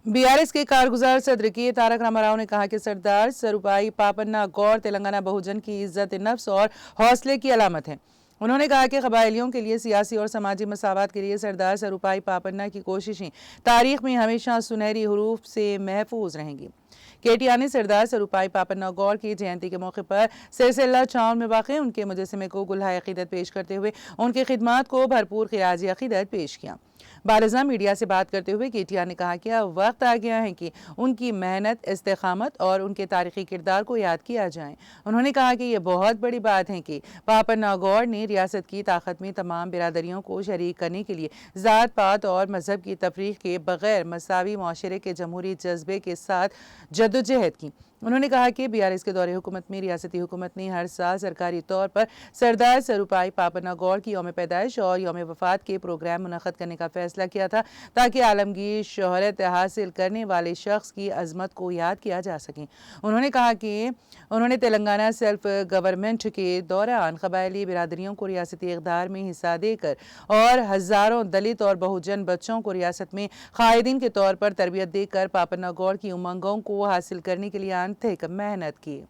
BRS के कारगुजार सदर के तारक रामाराव ने कहा कि सरदार सरुपाई पापन्ना गौड़ तेलंगाना बहुजन की इज्जत नफ्स और हौसले की अलामत है। उन्होंने कहा कि कबायलियों के लिए सियासी और समाजी मसावत के लिए सरदार सरुपाई पापन्ना की कोशिशें तारीख में हमेशा सुनहरी हरूफ से महफूज रहेंगी। केटीआर ने सरदार सरुपाई पापन्ना गौड़ की जयंती के मौके पर सिलसिला चाउन में वाक़ उनके मुजस्समे को गुलहाए अक़ीदत पेश करते हुए उनकी खिदमात को भरपूर खिराजी अक़ीदत पेश किया। बालिज़ा मीडिया से बात करते हुए केटीआर ने कहा कि अब वक्त आ गया है कि उनकी मेहनत, इस्तेकामत और उनके तारीखी किरदार को याद किया जाए। उन्होंने कहा कि यह बहुत बड़ी बात है कि पापन्ना गौड़ ने रियासत की ताकत में तमाम बिरादरियों को शरीक करने के लिए ज़ात पात और मजहब की तफरीक के बगैर मसावी माशरे के जमहूरी जज्बे के साथ जद्दोजहद की। उन्होंने कहा कि बीआरएस के दौरे हुकूमत में रियासती हुकूमत ने हर साल सरकारी तौर पर सरदार सरुपाई पापन्ना गौड़ की यौम पैदाइश और यौम वफात के प्रोग्राम मुनक़्क़द करने का फैसला किया था ताकि आलमगीर शोहरत हासिल करने वाले शख्स की अजमत को याद किया जा सके। उन्होंने कहा कि उन्होंने तेलंगाना सेल्फ गवर्नमेंट के दौरान कबायली बिरादरियों को रियासती इक़दार में हिस्सा देकर और हज़ारों दलित और बहुजन बच्चों को रियासत में कायदीन के तौर पर तरबियत देकर पापन्ना गौड़ की उमंगों को हासिल करने के लिए अनथक मेहनत की।